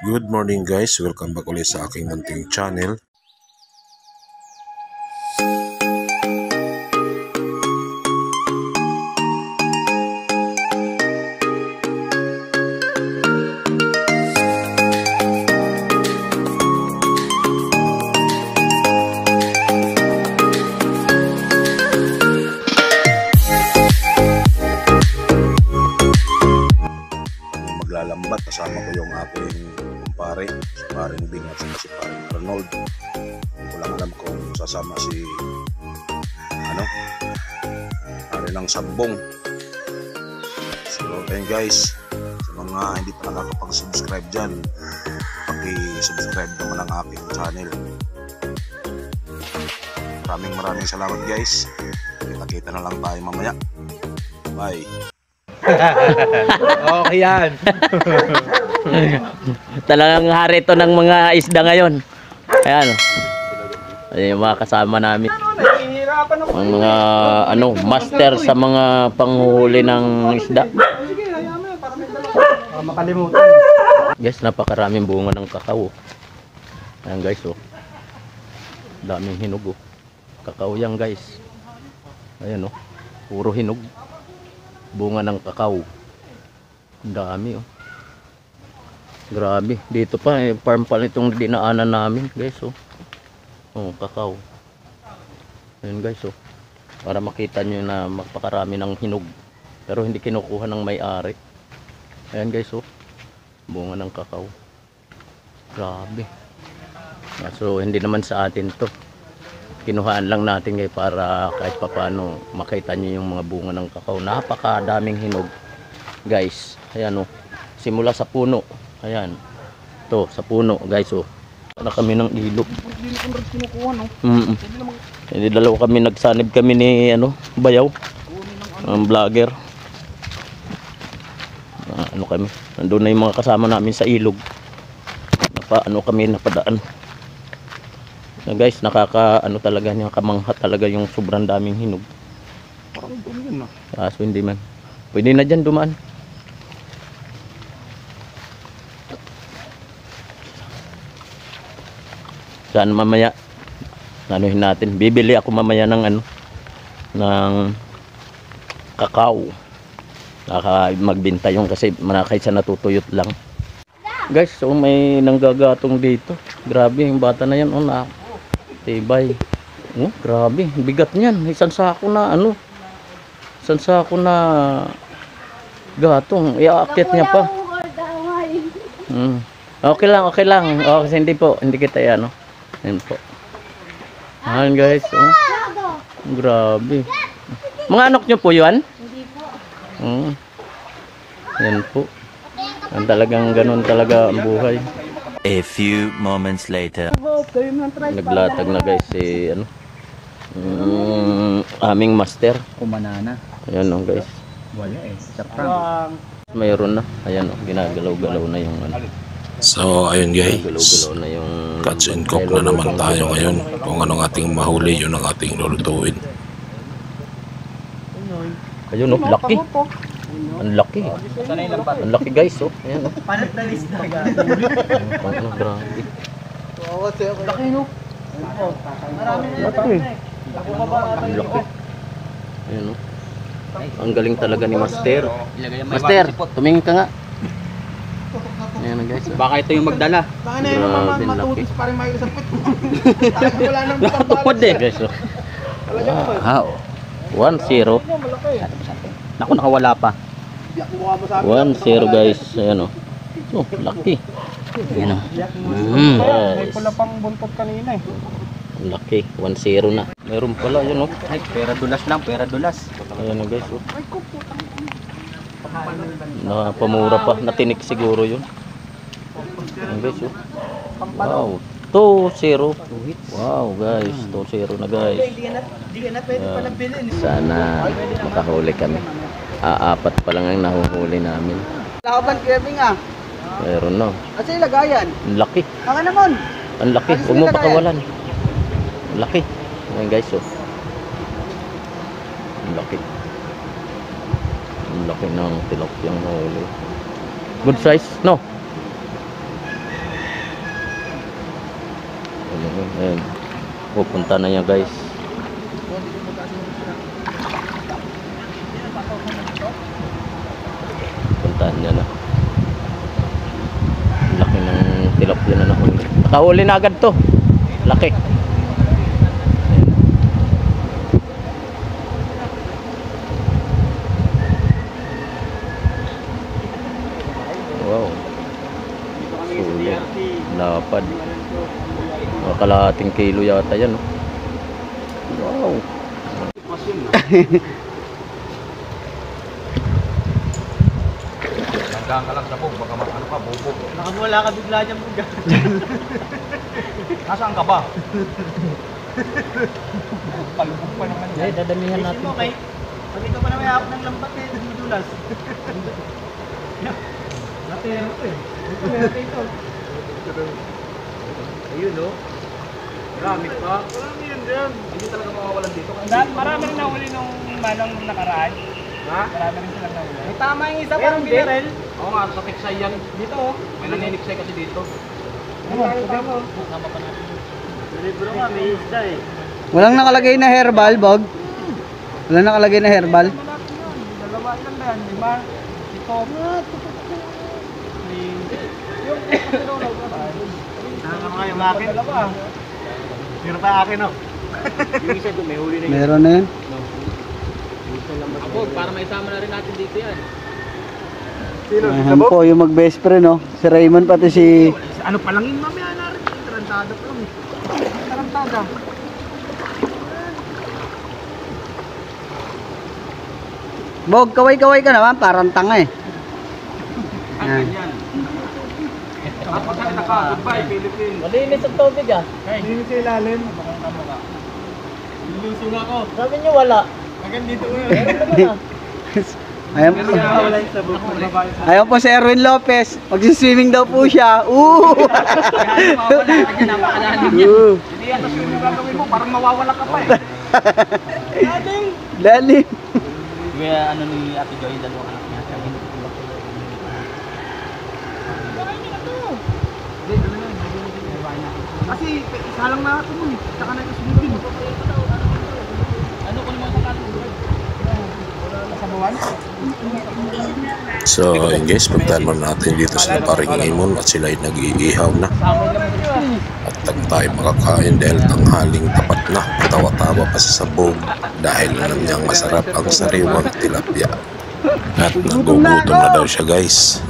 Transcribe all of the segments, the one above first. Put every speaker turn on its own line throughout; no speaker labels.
Good morning guys, welcome back ulit sa aking munting channel. Maglalambat kasama ko yung aking kumpare, si paring Bing at si paring Arnold. Hindi ko lang alam kung sasama si pare ng Sambong. So ayun guys, sa mga hindi pa nakakapag-subscribe dyan, paki-subscribe naman ang aking channel. Maraming salamat guys. Kita-kita na lang tayo mamaya. Bye.
Okay yan.
Talagang hari ito ng mga isda ngayon. Ayan. Ayan yung mga kasama namin. Ang mga master sa mga panghuhuli ng isda.
Makalimutan.
Guys, napakaraming bunga ng kakao. Ayan guys, oh. Daming hinog, oh. Kakao yan guys. Ayan, oh. Puro hinog. Bunga ng kakao. Dami, oh. Grabe. Dito pa, farm pala itong dinaanan namin, guys, oh. Oh, kakao. Ayun, guys, oh. Para makita nyo na magpakarami ng hinog. Pero hindi kinukuha ng may-ari. Ayan, guys, oh. Bunga ng kakao. Grabe. So, hindi naman sa atin to. Kinuhaan lang natin guys para kahit papaano makita nyo yung mga bunga ng kakao. Napakadaming hinog guys. Ayan, oh. Simula sa puno. Ayan. To sa puno guys, oh. Para kami ng ilog. Hindi dalawa kami nagsanib kami ni Bayaw. Ang vlogger. Kami. Nandun na yung mga kasama namin sa ilog. Kami napadaan. Na guys, talaga niya, kamangha talaga yung sobrang daming hinog.
Parang yun na.
Kaso hindi man. Pwede na dyan dumaan. Saan mamaya? Anuhin natin. Bibili ako mamaya ng kakao. Magbenta yung kasi kaysa natutuyot lang. Guys, so may nanggagatong dito. Grabe, yung bata na yan, tibay. Oh, grabe, bigat niyan. Isang sako na isang sako na gatong. Iaakyat niya pa. Okay lang. Oh, kasi hindi kita yan, Ayan po. Ayan guys, oh. Grabe. Mga anak nyo po yun? Hindi po. Ayan po. Talagang ganun talaga ang buhay.
A few moments later.
Naglatag na guys si aming master.
Kumanana.
Ayan guys.
Wala sa prank.
Mayroon na. Ayan ginagalaw-galaw na yung
So ayun guys,
Galaw-galaw na yung
catch and cook na naman tayo ngayon. Kung anong ating mahuli, yun ang ating lulutuin.
Ayun, laki. Ang laki. Ang laki guys, oh. Ayan, oh.
Panat na lista.
Grabe.
Laki, no? Marami na laki.
Ang laki. Ayan, oh. Ang galing talaga ni Master. Master, tumingin ka nga. Ayan guys, oh.
Baka ito yung magdala.
Grabe, ang laki.
Parang may isang pit.
Tupod eh. Guys, oh. Wow. 1-0.
Naku, nakawala pa.
1-0 guys. Ayan, oh. Oh, laki. Ayan, oh.
May pula pang buntot kanina,
Laki. 1-0 na. Meron pala, yun, oh.
Ay, pera dulas lang, pera dulas.
Ayan, oh, guys, oh. Napamura pa. Natinik siguro yun. Ayan, guys, oh. Wow. 2-0. Wow, guys. 2-0 na, guys. Sana makahuli kami. Apat pa lang ang nahuhuli namin.
Laban Kevin
Meron na.
Kasi lagayan.
Ang laki.
Ang naman.
Ang laki. Huwag mo pakawalan. Ang laki. Ayan guys, oh. Ang laki. Ang laki ng tilapiyang huli. Good size, no? Ayan. Pupunta na yan guys. Puntahan niya na. Laki ng tilapia na nahuli. Nakahuli na agad to. Laki. Ayan. Wow. Huli. Lapad. Mga kalahating kilo yata yan. Oh. Wow.
Hanggang ka lang sa bog, baka ano ka, bobo.
Nakamula ka bigla dyan mo dyan.
Nasaan ka ba? Palubog pa naman yan.
Dadamihan natin.
Okay. Pag ikaw pa na may hapon ng lambat eh, dulas. Natero ko eh. Ito. Ayun o. Marami pa. Marami yan dyan.
Hindi talaga mawawalan dito.
Marami rin nahuli nung manong nakaraan.
Ha?
Marami rin silang nahuli. May tama yung isa parang binarel.
Oo nga, sa Tiksay yan.
Dito o.
May naniniksay kasi dito.
Tama. Tama pa natin. Libro nga, may isda eh.
Walang nakalagay na herbal, Bog? Walang nakalagay na herbal?
Dalawa lang ba yan? Lima? Ito. Ano nga yung akin? Dalawa. Meron pa akin o. Yung isa doon, may huli na yun.
Meron na yun.
Abog, para maisama na rin natin dito yan.
Ayan po yung mag-best friend, no? Si Raymond pati si...
Ano pa lang yun mamaya na rin. Tarantada pa lang. Tarantada.
Bog, kaway-kaway ka naman, parang tanga eh. Ayan.
At pagsalita ka, goodbye Philippines.
Malinis ang tubig ah.
Hindi sa ilalim. Nilusong ako.
Sabi niyo wala.
Hanggang dito ko
Ayan po. Ayan po si Erwin Lopez. Magsiswimming daw po siya.
Hindi yan, tapos yung gagawin mo, parang mawawala ka pa eh.
Lalim.
Kaya ano ni Ate Joy, dalawang anak niya.
Kasi isa lang na ito mo eh. Saka na ito sunod yun. Ano ko naman sa kanin? Kasabawan?
So yun guys, puntahan muna natin dito sila paring Imon at sila ay nag-iihaw na. At tayo makakain dahil tanghaling tapat na. Tawa-tawa pa sa sabog dahil alam niyang masarap ang sariwang tilapia. At nagugutom na daw siya guys.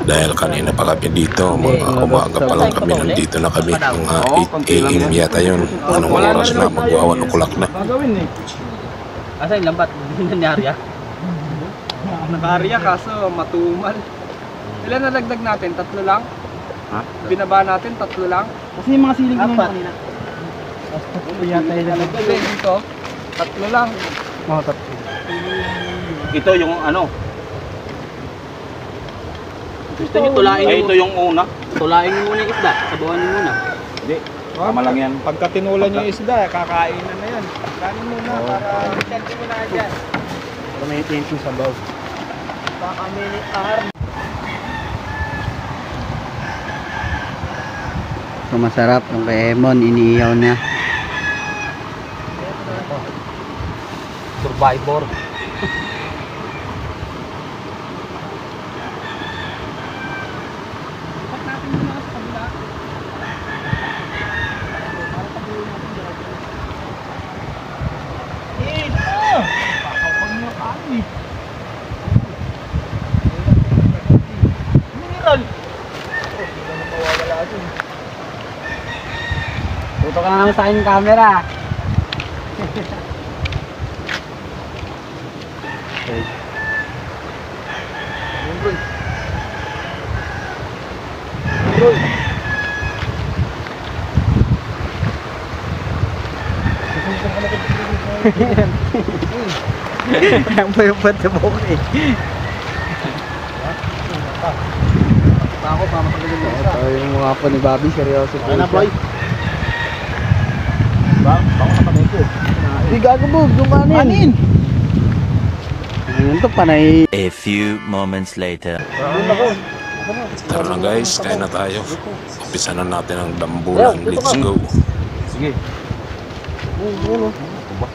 Dahil kanina pa kami dito, mga umaga pa lang kami nandito na kami. Mga 8 AM yata yun. Anong oras na? Mag-1 o'clock na.
Asa yung lambat? Hindi nangyari ah.
Nakarya kaso matumal. Ilan na dagdag natin? 3 lang?
Ha?
Binaba natin 3 lang? Kasi yung mga siling ko kanina. Tapos yata yung nalagdag. Dito, 3 lang. Mga 3.
Ito yung ano?
Gusto niyo tulain
Ay, ito yung una.
Tulain niyo muna yung isda. Sabawan niyo muna.
Hindi. Tama lang yan.
Pagka tinulan yung isda, kakainan na yan. Kanin muna para change mo na dyan.
Para may tension sa baw.
Baka minute arm.
So masarap yung kay Emon, iniihaw na.
Survivor.
Tuto ka na naman sa akin yung camera. Ang payupat sa buhok eh.
Ako pa, makagalin mo isa.
Ito yung mga po ni Bobby, seryoso po siya.
Baka kapatid ko.
Hindi gagabog, yung kanin. Ngayon to, panay.
A few moments later.
Tara na guys, kain na tayo. Umpisa na natin ang dambulan. Let's go.
Sige.
Ano ba?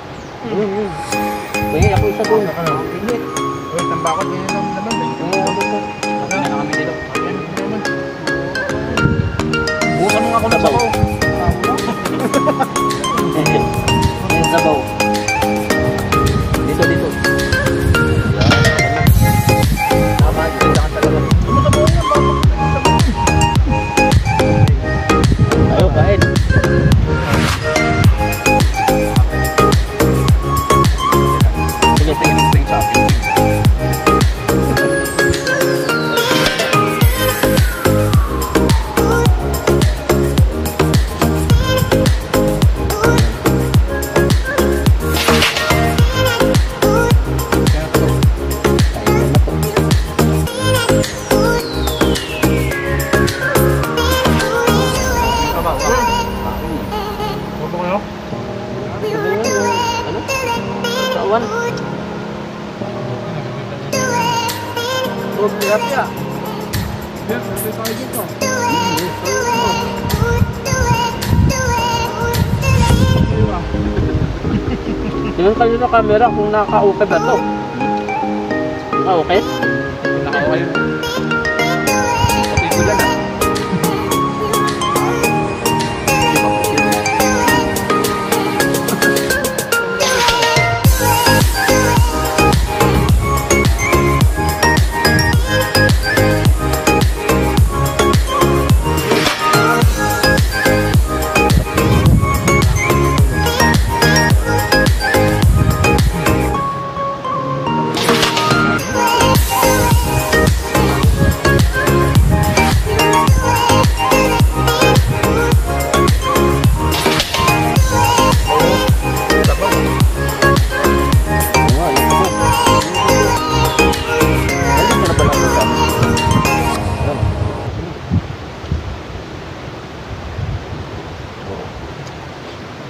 Kaya ako isa doon.
Init. Uy, tambakot din naman naman. Ano na kami dito? Bukan mo nga ako na sabaw.
Sabaw. Dito.
Tama, kailangan talaga.
Ayo, kain.
Tingin sa akin.
Kawan.
Tilapia. Yes, may tayo dito.
Tingnan kayo sa camera kung naka-okay ba to. Okay?
Naka-okay. Pati ko dyan ah.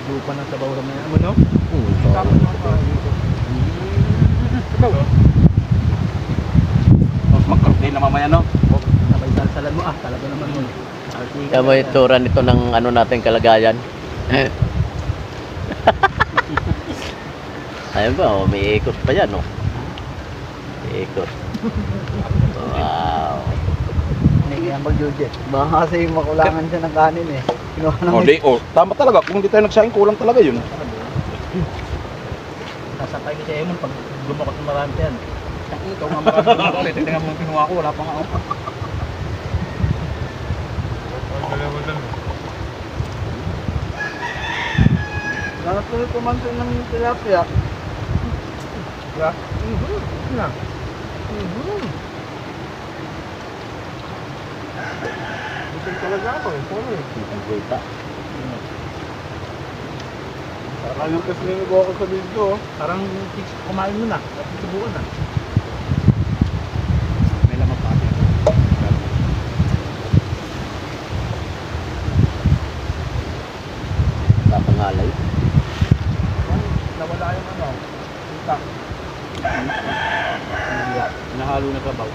Lupa ng sabaw naman yan. Ano no? Tapos mag-cocktail na mamaya no?
Sabay salsalan mo talaga naman mo.
Kaya mo itura nito ng ano natin kalagayan. Ayun ba, may ikot pa yan, no? May ikot. Wow.
Hindi kaya mag-judge. Baka kasi makulangan siya ng kanin eh. Kinuha
tama talaga. Kung hindi tayo nagsaing, kulang talaga yun.
Nasakay ko si Emon pag lumakot ng marami yan.
Ikaw nga marami. Tingnan mo kinuha ko. Wala pa nga ako.
Lahat ko yung kumansin ng tilapia.
Diba? Busog talaga ako eh. Sorry.
Ang kita.
Parang yung kasi niligo ako sa video. Parang kumain mo na. At subukan na. May lamang pa atin.
Kapangalay.
Nawala yung ano. Kita. Nahalo na sabaw.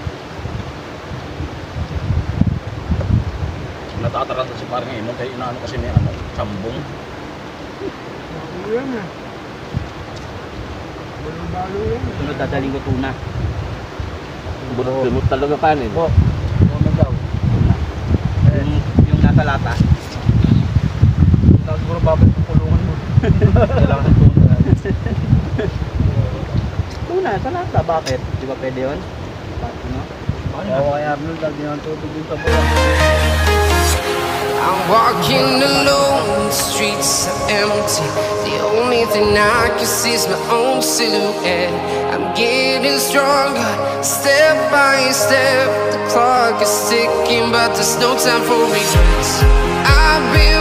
Natataranta si parang Emon kaya inaano kasi may ano, sambong.
Yan eh. Balo-balo yan eh.
Sunod dadaling ko tuna.
Bunot talaga kanin.
Tuna daw. Tuna. Yung nasa lata.
Siguro babalik yung kulungan mo.
Kailangan ng tuna. Tuna sa lata. Bakit? Di ba pwede yun? Ano? Oo, kaya Arnold, lagi ng tubig din sa buwan.
I'm walking alone, the streets are empty. The only thing I can see is my own silhouette. I'm getting stronger, step by step. The clock is ticking, but there's no time for regrets. I've been